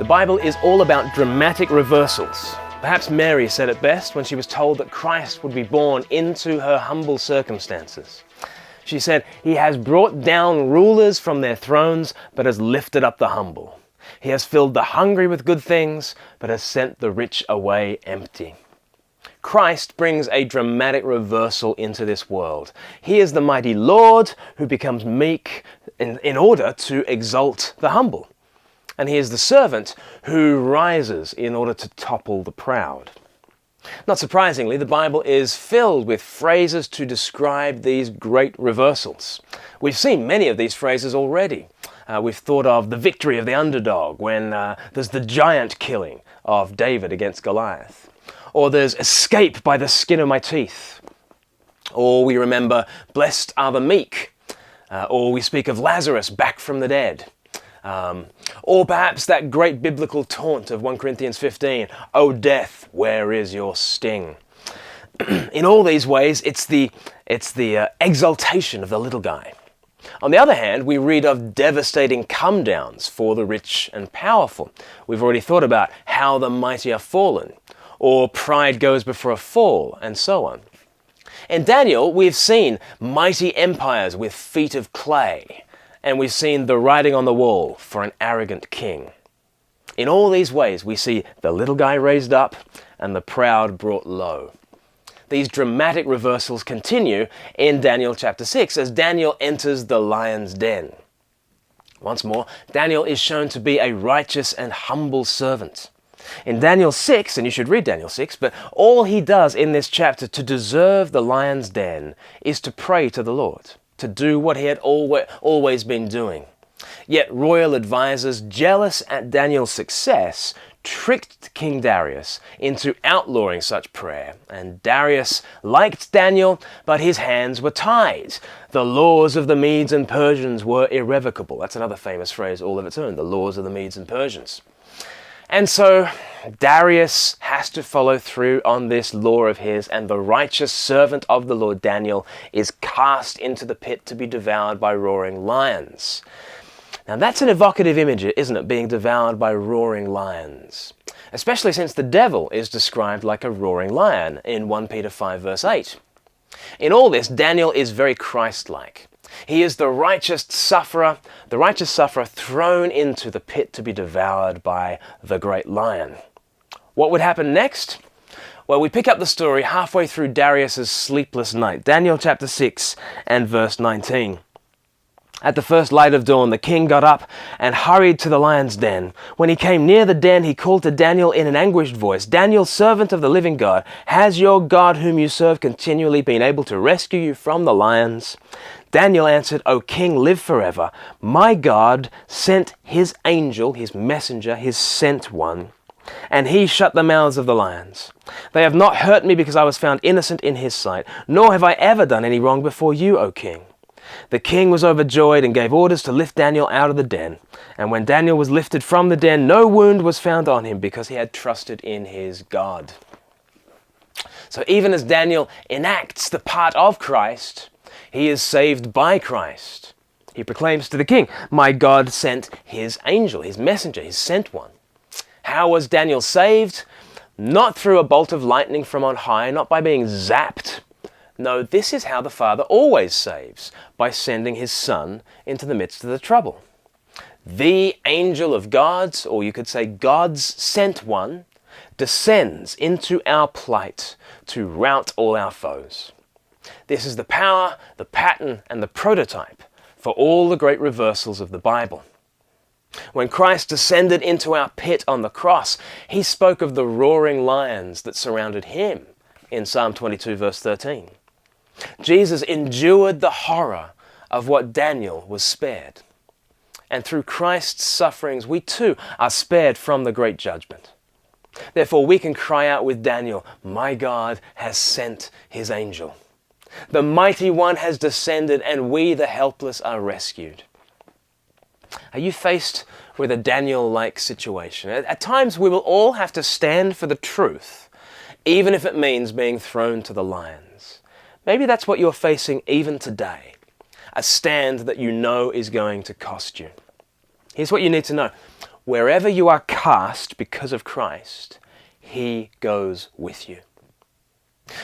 The Bible is all about dramatic reversals. Perhaps Mary said it best when she was told that Christ would be born into her humble circumstances. She said, "He has brought down rulers from their thrones, but has lifted up the humble. He has filled the hungry with good things, but has sent the rich away empty." Christ brings a dramatic reversal into this world. He is the mighty Lord who becomes meek in order to exalt the humble. And he is the servant who rises in order to topple the proud. Not surprisingly, the Bible is filled with phrases to describe these great reversals. We've seen many of these phrases already. We've thought of the victory of the underdog when there's the giant killing of David against Goliath. Or there's escape by the skin of my teeth. Or we remember blessed are the meek. Or we speak of Lazarus back from the dead. Or perhaps that great biblical taunt of 1 Corinthians 15, "O death, where is your sting?" In all these ways, it's the exaltation of the little guy. On the other hand, we read of devastating come-downs for the rich and powerful. We've already thought about how the mighty are fallen, or pride goes before a fall, and so on. In Daniel, we've seen mighty empires with feet of clay, and we've seen the writing on the wall for an arrogant king. In all these ways, we see the little guy raised up and the proud brought low. These dramatic reversals continue in Daniel chapter 6 as Daniel enters the lion's den. Once more, Daniel is shown to be a righteous and humble servant. In Daniel 6, and you should read Daniel 6, but all he does in this chapter to deserve the lion's den is to pray to the Lord, to do what he had always been doing. Yet royal advisors, jealous at Daniel's success, tricked King Darius into outlawing such prayer. And Darius liked Daniel, but his hands were tied. The laws of the Medes and Persians were irrevocable. That's another famous phrase all of its own, the laws of the Medes and Persians. And so Darius has to follow through on this law of his, and the righteous servant of the Lord Daniel is cast into the pit to be devoured by roaring lions. Now that's an evocative image, isn't it, being devoured by roaring lions? Especially since the devil is described like a roaring lion in 1 Peter 5 verse 8. In all this, Daniel is very Christ-like. He is the righteous sufferer thrown into the pit to be devoured by the great lion. What would happen next? Well, we pick up the story halfway through Darius's sleepless night. Daniel chapter 6 and verse 19. At the first light of dawn, the king got up and hurried to the lion's den. When he came near the den, he called to Daniel in an anguished voice, "Daniel, servant of the living God, has your God whom you serve continually been able to rescue you from the lions?" Daniel answered, "O king, live forever. My God sent his angel, his messenger, his sent one, and he shut the mouths of the lions. They have not hurt me because I was found innocent in his sight, nor have I ever done any wrong before you, O king." The king was overjoyed and gave orders to lift Daniel out of the den. And when Daniel was lifted from the den, no wound was found on him because he had trusted in his God. So even as Daniel enacts the part of Christ, he is saved by Christ. He proclaims to the king, "My God sent his angel, his messenger, his sent one." How was Daniel saved? Not through a bolt of lightning from on high, not by being zapped. No, this is how the Father always saves, by sending his Son into the midst of the trouble. The angel of God's, or you could say God's sent one, descends into our plight to rout all our foes. This is the power, the pattern, and the prototype for all the great reversals of the Bible. When Christ descended into our pit on the cross, he spoke of the roaring lions that surrounded him in Psalm 22 verse 13. Jesus endured the horror of what Daniel was spared. And through Christ's sufferings, we too are spared from the great judgment. Therefore, we can cry out with Daniel, "My God has sent his angel. The mighty one has descended, and we, the helpless, are rescued." Are you faced with a Daniel-like situation? At times, we will all have to stand for the truth, even if it means being thrown to the lions. Maybe that's what you're facing even today, a stand that you know is going to cost you. Here's what you need to know. wherever you are cast because of Christ, He goes with you.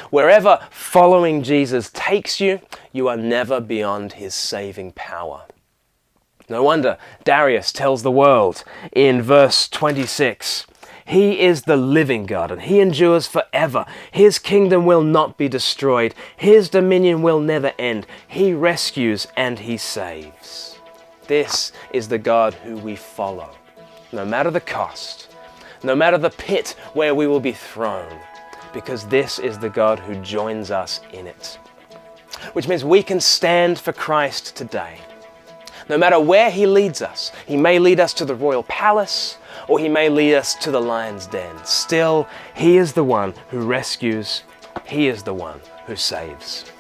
Wherever following Jesus takes you, you are never beyond His saving power. No wonder Darius tells the world in verse 26, He is the living God, and He endures forever. His kingdom will not be destroyed. His dominion will never end. He rescues and He saves. This is the God who we follow, no matter the cost, no matter the pit where we will be thrown, because this is the God who joins us in it. Which means we can stand for Christ today. No matter where He leads us, He may lead us to the royal palace, or He may lead us to the lion's den. Still, He is the one who rescues. He is the one who saves.